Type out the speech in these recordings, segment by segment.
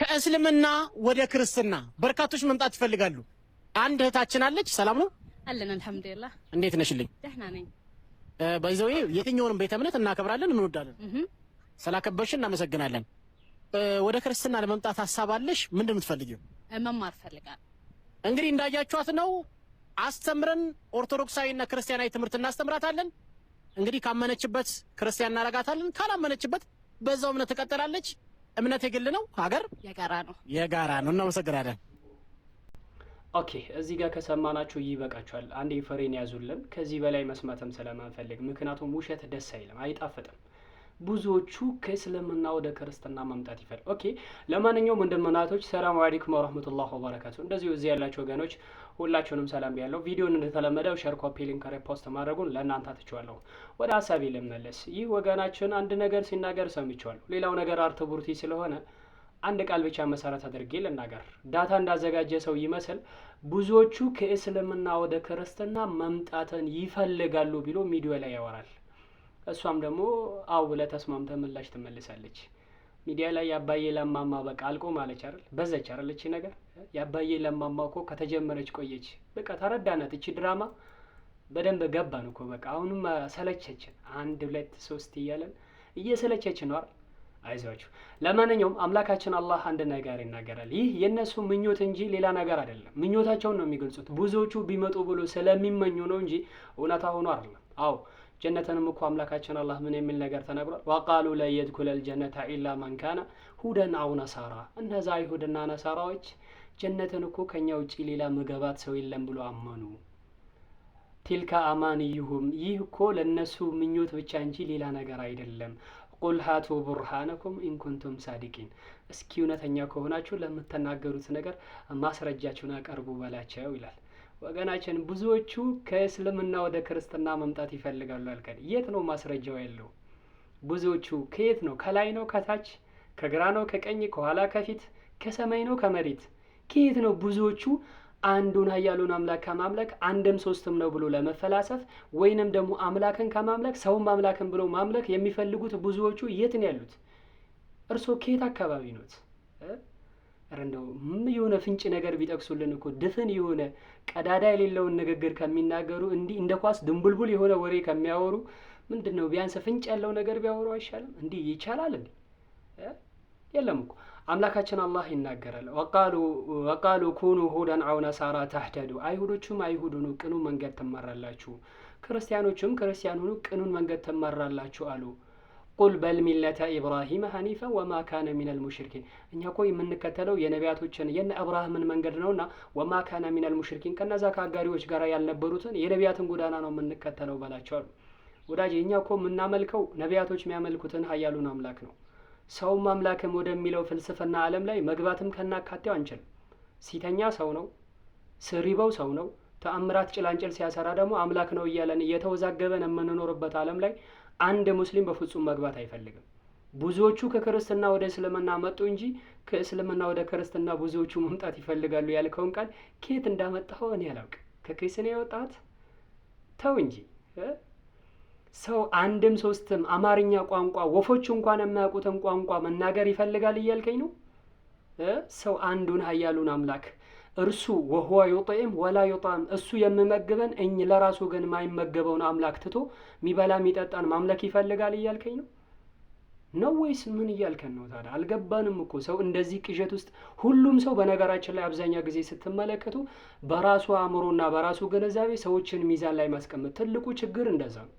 ከእስልምና ወደ ክርስትና በርካቶች መምጣት ይፈልጋሉ። አንድ እህታችን አለች። ሰላም ነው አለን አልহামዱሊላህ። እንዴት ነሽልኝ? ደህና ነኝ። በይዘው የትኛውንም ቤተ እምነት እናከብራለን እንወዳለን። ስላከበርሽ እናመሰግናለን። ወደ ክርስትና ለመምጣት ሐሳብ አለሽ? ምንድን ነው የምትፈልጊው? መማር ፈልጋለሁ። እንግዲህ እንዳያችኋት ነው። አስተምረን ኦርቶዶክሳዊና ክርስቲያናዊ ትምህርት እናስተምራታለን። እንግዲህ ካመነችበት ክርስቲያን እናረጋታለን፣ ካላመነችበት በዛው እምነት ትቀጥላለች። እምነት የግል ነው፣ ሀገር የጋራ ነው። እናመሰግናለን። ኦኬ፣ እዚህ ጋር ከሰማናችሁ ይበቃችኋል። አንዴ ፍሬን ያዙልን። ከዚህ በላይ መስማትም ስለማንፈልግ፣ ምክንያቱም ውሸት ደስ አይልም፣ አይጣፍጥም። ብዙዎቹ ከእስልምና ወደ ክርስትና መምጣት ይፈልጋሉ። ኦኬ፣ ለማንኛውም ወንድምናቶች ሰላም አለይኩም ወራህመቱላሂ ወበረካቱ። እንደዚሁ እዚህ ያላችሁ ወገኖች ሁላችሁንም ሰላም ብያለሁ። ቪዲዮን እንደተለመደው ሼር፣ ኮፒ ሊንክ፣ ሪፖስት ማድረጉን ለእናንተ አትችዋለሁ። ወደ ሀሳቤ ልመለስ። ይህ ወገናችን አንድ ነገር ሲናገር ሰምቼዋለሁ። ሌላው ነገር አርት ቡርቲ ስለሆነ አንድ ቃል ብቻ መሰረት አድርጌ ልናገር። ዳታ እንዳዘጋጀ ሰው ይመስል ብዙዎቹ ከእስልምና ወደ ክርስትና መምጣትን ይፈልጋሉ ቢሎ ሚዲያ ላይ ያወራል። እሷም ደግሞ አው ብለ ተስማምተ ምላሽ ትመልሳለች። ሚዲያ ላይ ያባዬ ለማማ በቃ አልቆ ማለች አይደል? በዘች አይደል? እቺ ነገር ያባዬ ለማማ እኮ ከተጀመረች ቆየች። በቃ ተረዳናት። እቺ ድራማ በደንብ ገባን እኮ በቃ አሁንም ሰለቸችን። 1 2 3 እያለን እየሰለቸችን ነው አይደል? አይዟችሁ። ለማንኛውም አምላካችን አላህ አንድ ነገር ይናገራል። ይህ የነሱ ምኞት እንጂ ሌላ ነገር አይደለም። ምኞታቸውን ነው የሚገልጹት። ብዙዎቹ ቢመጡ ብሎ ስለሚመኙ ነው እንጂ እውነታ ሆኖ አይደለም። አው ጀነተንም እኮ አምላካችን አላህ ምን የሚል ነገር ተናግሯል? ወቃሉ ላ የድኹለል ጀነተ ኢላ ማን ካነ ሁደን አው ነሳራ። እነዛ አይሁድና ነሳራዎች ጀነትን እኮ ከኛ ውጪ ሌላ መገባት ሰው የለም ብሎ አመኑ። ቲልካ አማንይሁም፣ ይህ እኮ ለነሱ ምኞት ብቻ እንጂ ሌላ ነገር አይደለም። ቁል ሃቱ ቡርሃነኩም ኢንኩንቱም ሳዲቂን፣ እስኪ እውነተኛ ከሆናችሁ ለምትናገሩት ነገር ማስረጃችሁን አቀርቡ በላቸው ይላል። ወገናችን ብዙዎቹ ከእስልምና ወደ ክርስትና መምጣት ይፈልጋሉ አልከን። የት ነው ማስረጃው ያለው? ብዙዎቹ ከየት ነው? ከላይ ነው? ከታች? ከግራ ነው? ከቀኝ? ከኋላ? ከፊት? ከሰማይ ነው? ከመሬት? ከየት ነው? ብዙዎቹ አንዱን ኃያሉን አምላክ ከማምለክ አንድም ሶስትም ነው ብሎ ለመፈላሰፍ ወይንም ደግሞ አምላክን ከማምለክ ሰውም አምላክን ብሎ ማምለክ የሚፈልጉት ብዙዎቹ የት ነው ያሉት? እርሶ ከየት አካባቢ ኖት? እንደው የሆነ ፍንጭ ነገር ቢጠቅሱልን እኮ ድፍን የሆነ ቀዳዳ የሌለውን ንግግር ከሚናገሩ እንዲህ እንደ ኳስ ድንቡልቡል የሆነ ወሬ ከሚያወሩ ምንድነው ቢያንስ ፍንጭ ያለው ነገር ቢያወሩ አይሻልም? እንዲህ ይቻላል እንዴ? የለም እኮ አምላካችን አላህ ይናገራል። ወቃሉ ኩኑ ሁደን አው ነሳራ ተህተዱ፣ አይሁዶቹም አይሁድ ሁኑ ቅኑ መንገድ ትመራላችሁ፣ ክርስቲያኖቹም ክርስቲያን ሁኑ ቅኑን መንገድ ትመራላችሁ አሉ። ቁል በል ሚለተ ኢብራሂም ሐኒፈ ወማ ካነ ሚነል ሙሽሪኪን፣ እኛ እኮ የምንከተለው የነቢያቶችን የነ አብርሃምን መንገድ ነውና ወማ ካነ ሚነል ሙሽሪኪን፣ ከነዛ ከአጋሪዎች ጋር ያልነበሩትን የነቢያትን ጎዳና ነው የምንከተለው በላቸው አሉ። ወዳጅ እኛ እኮ የምናመልከው ነቢያቶች የሚያመልኩትን ኃያሉን አምላክ ነው። ሰውም አምላክም ወደሚለው ፍልስፍና ዓለም ላይ መግባትም ከናካቴው አንችልም። ሲተኛ ሰው ነው፣ ስሪበው ሰው ነው፣ ተአምራት ጭላንጭል ሲያሰራ ደግሞ አምላክ ነው እያለን እየተወዛገበን የምንኖርበት ዓለም ላይ አንድ ሙስሊም በፍጹም መግባት አይፈልግም። ብዙዎቹ ከክርስትና ወደ እስልምና መጡ እንጂ ከእስልምና ወደ ክርስትና ብዙዎቹ መምጣት ይፈልጋሉ ያልከውን ቃል ከየት እንዳመጣኸው እኔ አላውቅም። ከክስ ነው ያወጣት? ተው እንጂ ሰው አንድም ሶስትም አማርኛ ቋንቋ ወፎቹ እንኳን የማያውቁትን ቋንቋ መናገር ይፈልጋል እያልከኝ ነው? ሰው አንዱን ኃያሉን አምላክ እርሱ ወሁዋ ዩጢም ወላ ዩጣም፣ እሱ የሚመግበን ለራሱ ግን የማይመገበውን አምላክ ትቶ ሚበላ ሚጠጣን ማምለክ ይፈልጋል እያልከኝ ነው ወይስ ምን እያልከን ነው ታዲያ? አልገባንም እኮ። ሰው እንደዚህ ቅዠት ውስጥ ሁሉም ሰው በነገራችን ላይ አብዛኛው ጊዜ ስትመለከቱ በራሱ አእምሮና በራሱ ግንዛቤ ሰዎችን ሚዛን ላይ ማስቀመጥ ትልቁ ችግር እንደዛ ነው።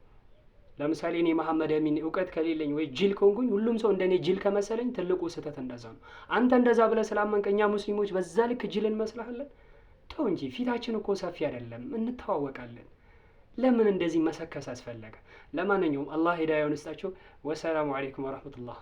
ለምሳሌ እኔ መሐመድ አሚን እውቀት ከሌለኝ ወይ ጅል ከሆንኩኝ ሁሉም ሰው እንደኔ ጅል ከመሰለኝ ትልቁ ስህተት እንደዛ ነው። አንተ እንደዛ ብለህ ስላመንከኛ ሙስሊሞች በዛ ልክ ጅል እንመስልሃለን? ተው እንጂ ፊታችን እኮ ሰፊ አይደለም፣ እንተዋወቃለን። ለምን እንደዚህ መሰከስ አስፈለገ? ለማንኛውም አላህ ሂዳያውን ይስጣችሁ። ወሰላሙ አለይኩም ወራህመቱላህ